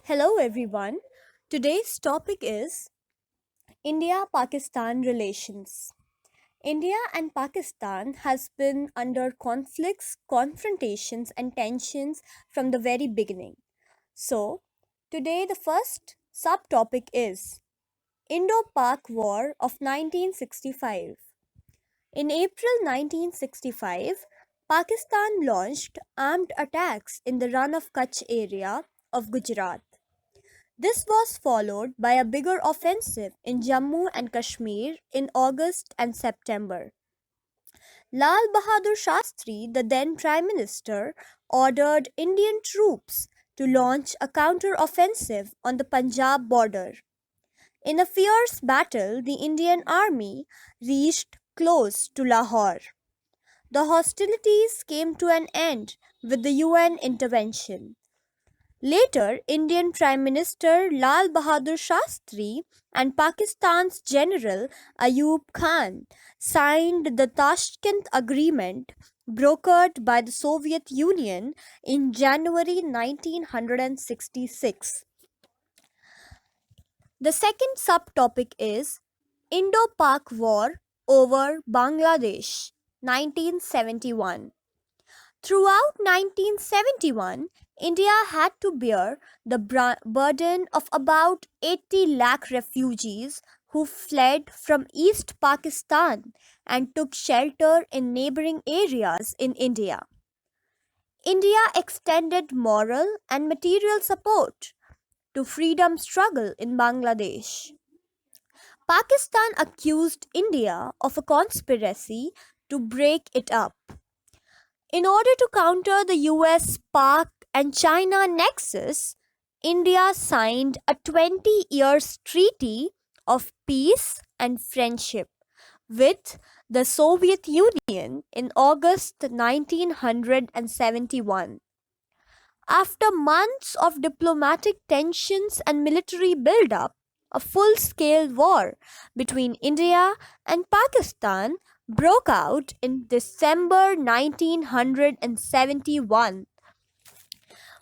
Hello everyone. Today's topic is India-Pakistan relations. India and Pakistan has been under conflicts, confrontations and tensions from the very beginning. So, today the first subtopic is Indo-Pak War of 1965. In April 1965, Pakistan launched armed attacks in the Run of Kutch area of Gujarat. This was followed by a bigger offensive in Jammu and Kashmir in August and September. Lal Bahadur Shastri, the then Prime Minister, ordered Indian troops to launch a counter-offensive on the Punjab border. In a fierce battle, the Indian army reached close to Lahore. The hostilities came to an end with the UN intervention. Later, Indian Prime Minister Lal Bahadur Shastri and Pakistan's General Ayub Khan signed the Tashkent Agreement brokered by the Soviet Union in January 1966. The second subtopic is Indo-Pak War over Bangladesh 1971. Throughout 1971, India had to bear the burden of about 80 lakh refugees who fled from East Pakistan and took shelter in neighboring areas in India. India extended moral and material support to freedom struggle in Bangladesh. Pakistan accused India of a conspiracy to break it up. In order to counter the US, Pak and China nexus, India signed a 20 years treaty of peace and friendship with the Soviet Union in August 1971. After months of diplomatic tensions and military buildup, a full-scale war between India and Pakistan broke out in December 1971.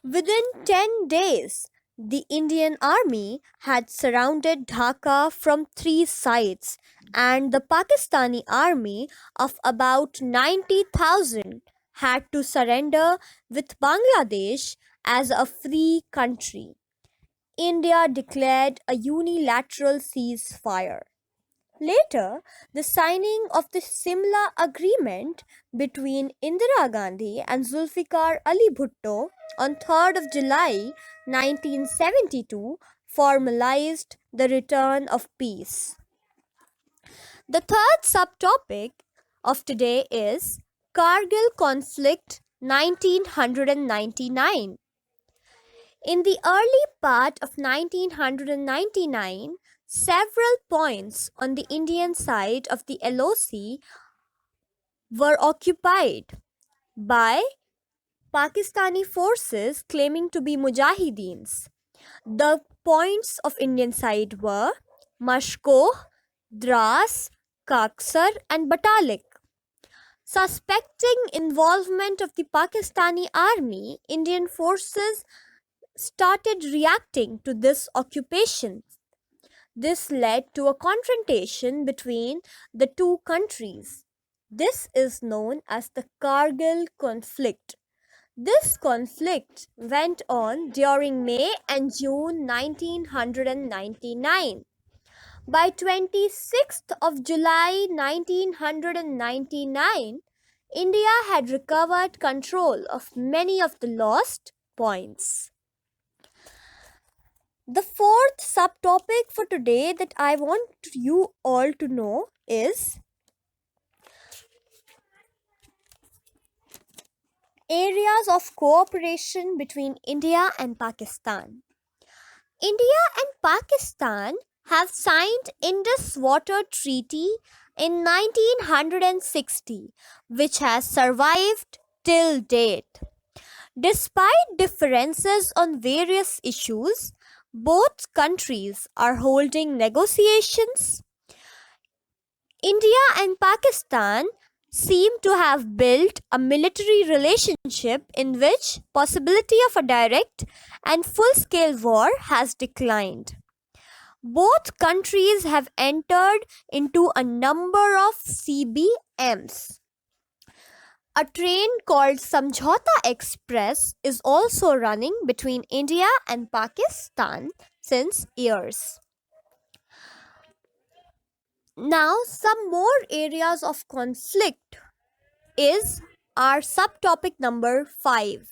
Within 10 days, the Indian army had surrounded Dhaka from three sides, and the Pakistani army of about 90,000 had to surrender with Bangladesh as a free country. India declared a unilateral ceasefire. Later, the signing of the Simla Agreement between Indira Gandhi and Zulfikar Ali Bhutto on 3rd of July 1972 formalized the return of peace. The third subtopic of today is Kargil Conflict 1999. In the early part of 1999, several points on the Indian side of the LOC were occupied by Pakistani forces claiming to be Mujahideens. The points of Indian side were Mashkoh, Dras, Kaksar and Batalik. Suspecting involvement of the Pakistani army, Indian forces started reacting to this occupation. This led to a confrontation between the two countries. This is known as the Kargil Conflict. This conflict went on during May and June 1999. By 26th of July 1999, India had recovered control of many of the lost points. The fourth subtopic for today that I want you all to know is areas of cooperation between India and Pakistan. India and Pakistan have signed Indus Water Treaty in 1960, which has survived till date. Despite differences on various issues, both countries are holding negotiations. India and Pakistan seem to have built a military relationship in which possibility of a direct and full-scale war has declined. Both countries have entered into a number of CBMs. A train called Samjhauta Express is also running between India and Pakistan since years. Now, some more areas of conflict is our subtopic number 5.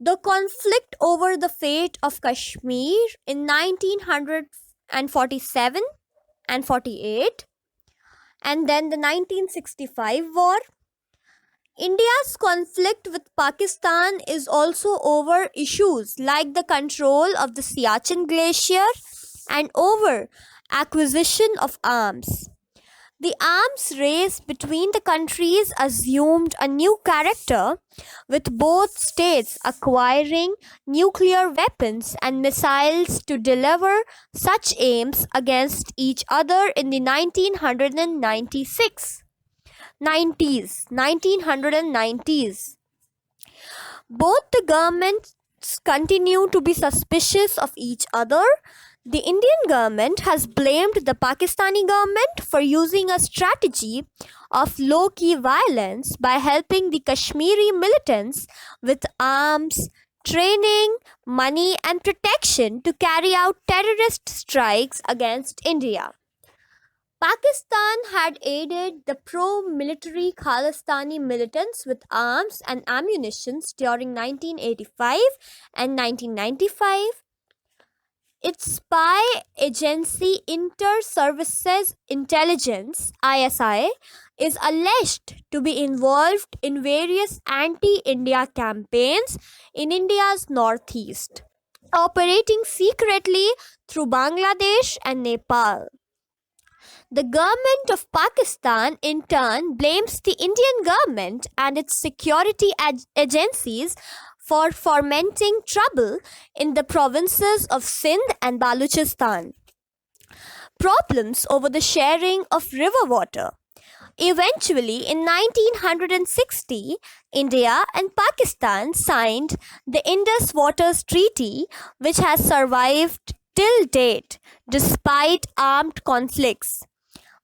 The conflict over the fate of Kashmir in 1947 and 48, and then the 1965 war. India's conflict with Pakistan is also over issues like the control of the Siachen Glacier and over acquisition of arms. The arms race between the countries assumed a new character, with both states acquiring nuclear weapons and missiles to deliver such aims against each other in the 1990s. Both the governments continue to be suspicious of each other. The Indian government has blamed the Pakistani government for using a strategy of low-key violence by helping the Kashmiri militants with arms, training, money and protection to carry out terrorist strikes against India. Pakistan had aided the pro-military Khalistani militants with arms and ammunition during 1985 and 1995. Its spy agency Inter-Services Intelligence (ISI) is alleged to be involved in various anti-India campaigns in India's northeast, operating secretly through Bangladesh and Nepal. The government of Pakistan, in turn, blames the Indian government and its security agencies for fomenting trouble in the provinces of Sindh and Balochistan. Problems over the sharing of river water. Eventually, in 1960, India and Pakistan signed the Indus Waters Treaty, which has survived till date despite armed conflicts.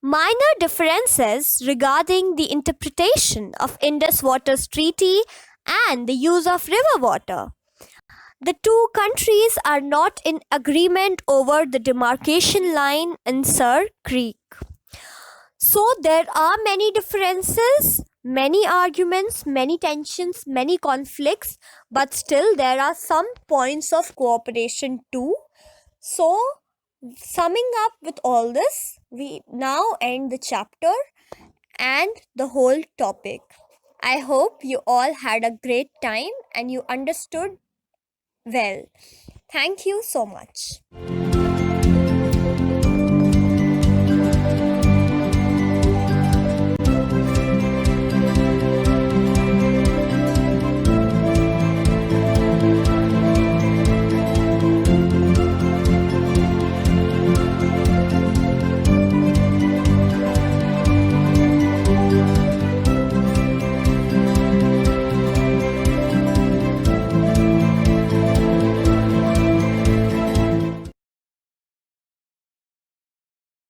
Minor differences regarding the interpretation of Indus Waters Treaty and the use of river water. The two countries are not in agreement over the demarcation line in Sir Creek. So there are many differences, many arguments, many tensions, many conflicts, but still there are some points of cooperation too. So, summing up with all this, we now end the chapter and the whole topic. I hope you all had a great time and you understood well. Thank you so much.